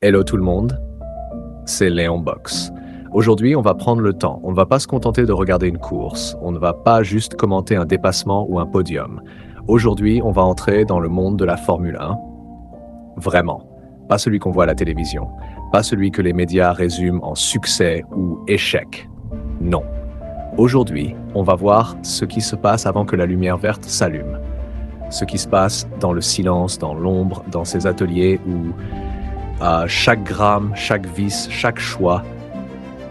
Hello tout le monde, c'est Léon Box. Aujourd'hui, on va prendre le temps. On ne va pas se contenter de regarder une course. On ne va pas juste commenter un dépassement ou un podium. Aujourd'hui, on va entrer dans le monde de la Formule 1. Vraiment. Pas celui qu'on voit à la télévision. Pas celui que les médias résument en succès ou échec. Non. Aujourd'hui, on va voir ce qui se passe avant que la lumière verte s'allume. Ce qui se passe dans le silence, dans l'ombre, dans ces ateliers où chaque gramme, chaque vis, chaque choix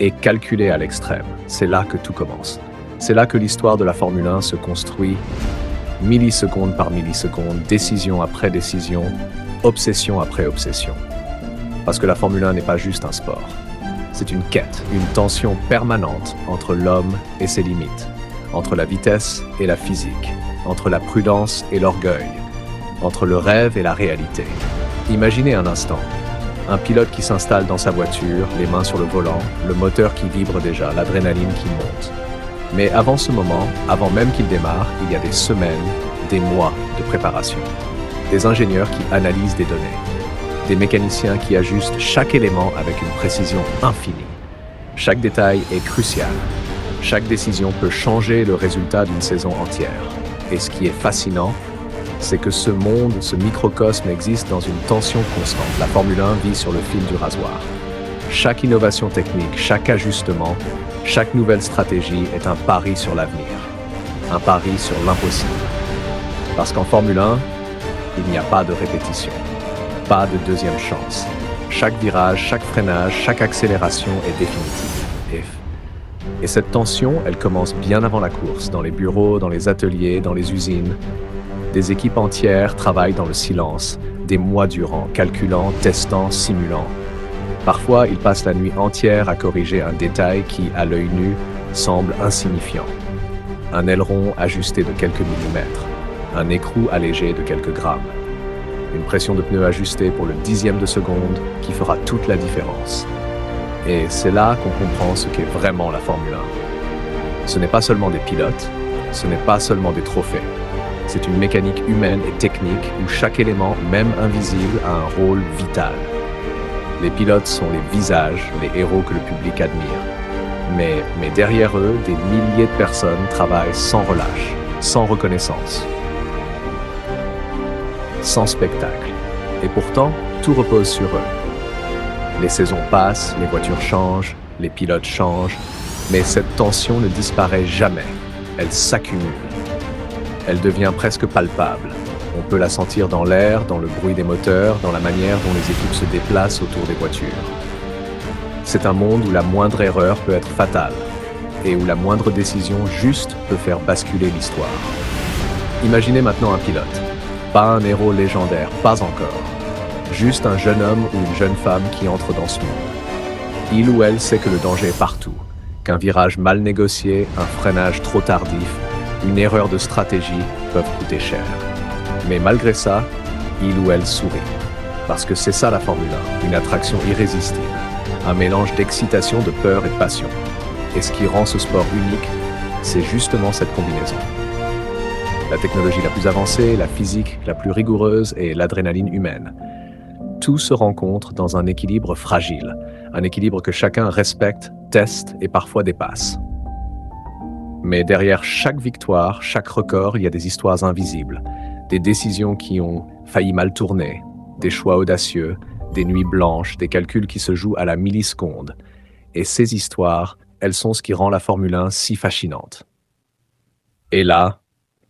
est calculé à l'extrême. C'est là que tout commence. C'est là que l'histoire de la Formule 1 se construit milliseconde par milliseconde, décision après décision, obsession après obsession. Parce que la Formule 1 n'est pas juste un sport. C'est une quête, une tension permanente entre l'homme et ses limites, entre la vitesse et la physique, entre la prudence et l'orgueil, entre le rêve et la réalité. Imaginez un instant. Un pilote qui s'installe dans sa voiture, les mains sur le volant, le moteur qui vibre déjà, l'adrénaline qui monte. Mais avant ce moment, avant même qu'il démarre, il y a des semaines, des mois de préparation. Des ingénieurs qui analysent des données. Des mécaniciens qui ajustent chaque élément avec une précision infinie. Chaque détail est crucial. Chaque décision peut changer le résultat d'une saison entière. Et ce qui est fascinant, c'est que ce monde, ce microcosme existe dans une tension constante. La Formule 1 vit sur le fil du rasoir. Chaque innovation technique, chaque ajustement, chaque nouvelle stratégie est un pari sur l'avenir. Un pari sur l'impossible. Parce qu'en Formule 1, il n'y a pas de répétition. Pas de deuxième chance. Chaque virage, chaque freinage, chaque accélération est définitive. Et cette tension, elle commence bien avant la course, dans les bureaux, dans les ateliers, dans les usines. Des équipes entières travaillent dans le silence, des mois durant, calculant, testant, simulant. Parfois, ils passent la nuit entière à corriger un détail qui, à l'œil nu, semble insignifiant. Un aileron ajusté de quelques millimètres, un écrou allégé de quelques grammes, une pression de pneu ajustée pour le dixième de seconde qui fera toute la différence. Et c'est là qu'on comprend ce qu'est vraiment la Formule 1. Ce n'est pas seulement des pilotes, ce n'est pas seulement des trophées. C'est une mécanique humaine et technique où chaque élément, même invisible, a un rôle vital. Les pilotes sont les visages, les héros que le public admire. Mais derrière eux, des milliers de personnes travaillent sans relâche, sans reconnaissance, sans spectacle. Et pourtant, tout repose sur eux. Les saisons passent, les voitures changent, les pilotes changent, mais cette tension ne disparaît jamais. Elle s'accumule. Elle devient presque palpable. On peut la sentir dans l'air, dans le bruit des moteurs, dans la manière dont les équipes se déplacent autour des voitures. C'est un monde où la moindre erreur peut être fatale et où la moindre décision juste peut faire basculer l'histoire. Imaginez maintenant un pilote. Pas un héros légendaire, pas encore. Juste un jeune homme ou une jeune femme qui entre dans ce monde. Il ou elle sait que le danger est partout, qu'un virage mal négocié, un freinage trop tardif, une erreur de stratégie peuvent coûter cher. Mais malgré ça, il ou elle sourit. Parce que c'est ça la Formule 1, une attraction irrésistible. Un mélange d'excitation, de peur et de passion. Et ce qui rend ce sport unique, c'est justement cette combinaison. La technologie la plus avancée, la physique la plus rigoureuse et l'adrénaline humaine. Tout se rencontre dans un équilibre fragile. Un équilibre que chacun respecte, teste et parfois dépasse. Mais derrière chaque victoire, chaque record, il y a des histoires invisibles, des décisions qui ont failli mal tourner, des choix audacieux, des nuits blanches, des calculs qui se jouent à la milliseconde. Et ces histoires, elles sont ce qui rend la Formule 1 si fascinante. Et là,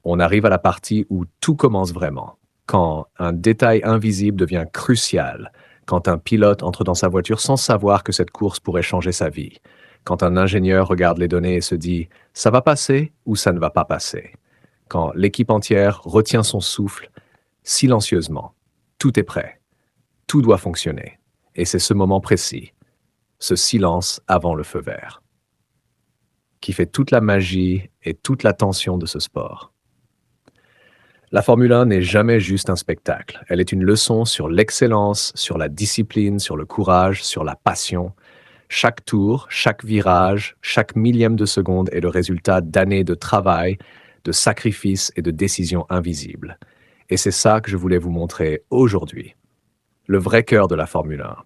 on arrive à la partie où tout commence vraiment, quand un détail invisible devient crucial, quand un pilote entre dans sa voiture sans savoir que cette course pourrait changer sa vie. Quand un ingénieur regarde les données et se dit « ça va passer ou ça ne va pas passer ?» Quand l'équipe entière retient son souffle, silencieusement, tout est prêt, tout doit fonctionner. Et c'est ce moment précis, ce silence avant le feu vert, qui fait toute la magie et toute la tension de ce sport. La Formule 1 n'est jamais juste un spectacle. Elle est une leçon sur l'excellence, sur la discipline, sur le courage, sur la passion. Chaque tour, chaque virage, chaque millième de seconde est le résultat d'années de travail, de sacrifices et de décisions invisibles. Et c'est ça que je voulais vous montrer aujourd'hui. Le vrai cœur de la Formule 1.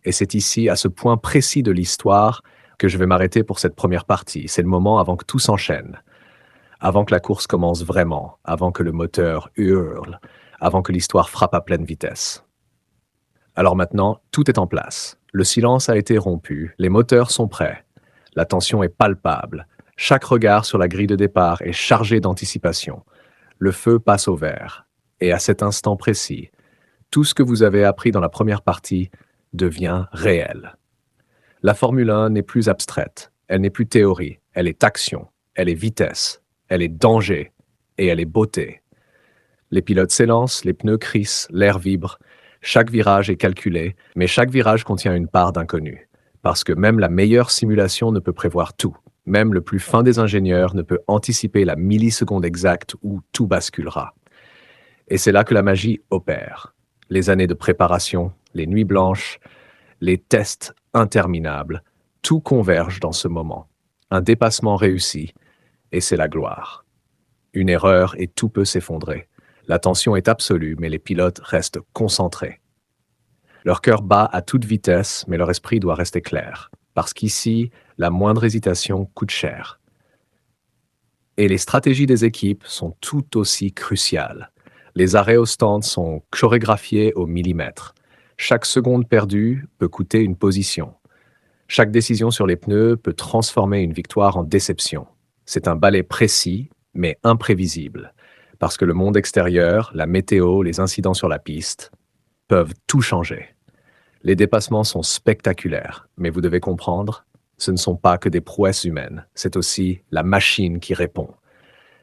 Et c'est ici, à ce point précis de l'histoire, que je vais m'arrêter pour cette première partie. C'est le moment avant que tout s'enchaîne, avant que la course commence vraiment, avant que le moteur hurle, avant que l'histoire frappe à pleine vitesse. Alors maintenant, tout est en place. Le silence a été rompu, les moteurs sont prêts. La tension est palpable. Chaque regard sur la grille de départ est chargé d'anticipation. Le feu passe au vert. Et à cet instant précis, tout ce que vous avez appris dans la première partie devient réel. La Formule 1 n'est plus abstraite, elle n'est plus théorie, elle est action, elle est vitesse, elle est danger et elle est beauté. Les pilotes s'élancent, les pneus crissent, l'air vibre. Chaque virage est calculé, mais chaque virage contient une part d'inconnu. Parce que même la meilleure simulation ne peut prévoir tout. Même le plus fin des ingénieurs ne peut anticiper la milliseconde exacte où tout basculera. Et c'est là que la magie opère. Les années de préparation, les nuits blanches, les tests interminables, tout converge dans ce moment. Un dépassement réussi, et c'est la gloire. Une erreur et tout peut s'effondrer. La tension est absolue, mais les pilotes restent concentrés. Leur cœur bat à toute vitesse, mais leur esprit doit rester clair. Parce qu'ici, la moindre hésitation coûte cher. Et les stratégies des équipes sont tout aussi cruciales. Les arrêts au stand sont chorégraphiés au millimètre. Chaque seconde perdue peut coûter une position. Chaque décision sur les pneus peut transformer une victoire en déception. C'est un ballet précis, mais imprévisible. Parce que le monde extérieur, la météo, les incidents sur la piste peuvent tout changer. Les dépassements sont spectaculaires, mais vous devez comprendre, ce ne sont pas que des prouesses humaines, c'est aussi la machine qui répond.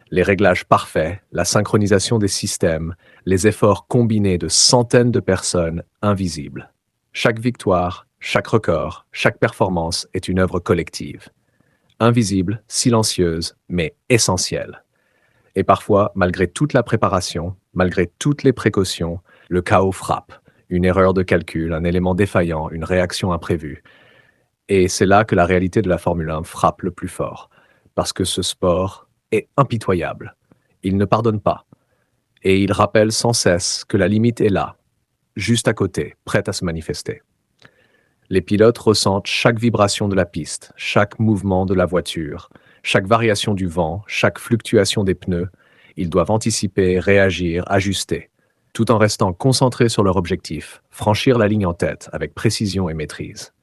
Les réglages parfaits, la synchronisation des systèmes, les efforts combinés de centaines de personnes invisibles. Chaque victoire, chaque record, chaque performance est une œuvre collective. Invisible, silencieuse, mais essentielle. Et parfois, malgré toute la préparation, malgré toutes les précautions, le chaos frappe. Une erreur de calcul, un élément défaillant, une réaction imprévue. Et c'est là que la réalité de la Formule 1 frappe le plus fort. Parce que ce sport est impitoyable. Il ne pardonne pas. Et il rappelle sans cesse que la limite est là, juste à côté, prête à se manifester. Les pilotes ressentent chaque vibration de la piste, chaque mouvement de la voiture, chaque variation du vent, chaque fluctuation des pneus. Ils doivent anticiper, réagir, ajuster, tout en restant concentrés sur leur objectif, franchir la ligne en tête avec précision et maîtrise.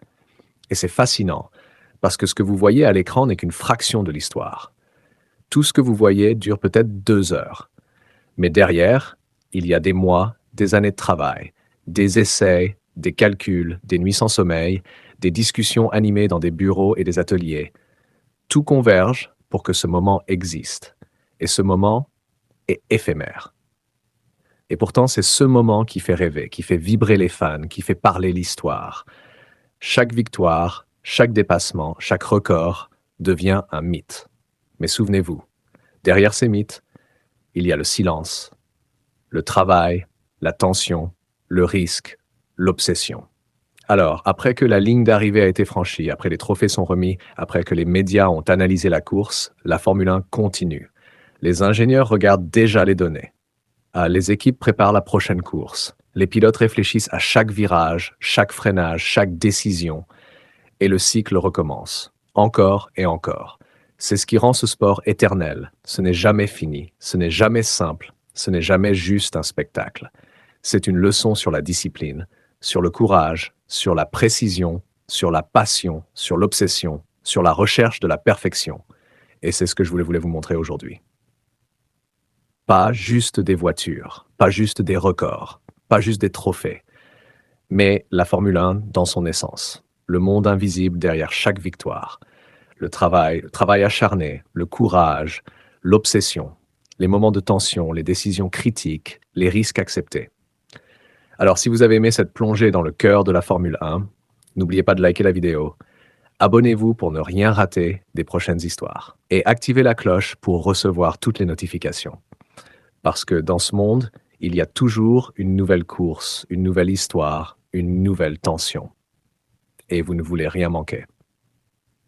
Et c'est fascinant, parce que ce que vous voyez à l'écran n'est qu'une fraction de l'histoire. Tout ce que vous voyez dure peut-être 2 heures. Mais derrière, il y a des mois, des années de travail, des essais, des calculs, des nuits sans sommeil, des discussions animées dans des bureaux et des ateliers. Tout converge pour que ce moment existe. Et ce moment est éphémère. Et pourtant, c'est ce moment qui fait rêver, qui fait vibrer les fans, qui fait parler l'histoire. Chaque victoire, chaque dépassement, chaque record devient un mythe. Mais souvenez-vous, derrière ces mythes, il y a le silence, le travail, la tension, le risque, l'obsession. Alors, après que la ligne d'arrivée a été franchie, après les trophées sont remis, après que les médias ont analysé la course, la Formule 1 continue. Les ingénieurs regardent déjà les données. Les équipes préparent la prochaine course. Les pilotes réfléchissent à chaque virage, chaque freinage, chaque décision. Et le cycle recommence, encore et encore. C'est ce qui rend ce sport éternel. Ce n'est jamais fini, ce n'est jamais simple, ce n'est jamais juste un spectacle. C'est une leçon sur la discipline, sur le courage, sur la précision, sur la passion, sur l'obsession, sur la recherche de la perfection. Et c'est ce que je voulais vous montrer aujourd'hui. Pas juste des voitures, pas juste des records, pas juste des trophées, mais la Formule 1 dans son essence, le monde invisible derrière chaque victoire, le travail acharné, le courage, l'obsession, les moments de tension, les décisions critiques, les risques acceptés. Alors si vous avez aimé cette plongée dans le cœur de la Formule 1, n'oubliez pas de liker la vidéo, abonnez-vous pour ne rien rater des prochaines histoires et activez la cloche pour recevoir toutes les notifications. Parce que dans ce monde, il y a toujours une nouvelle course, une nouvelle histoire, une nouvelle tension. Et vous ne voulez rien manquer.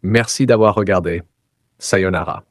Merci d'avoir regardé. Sayonara.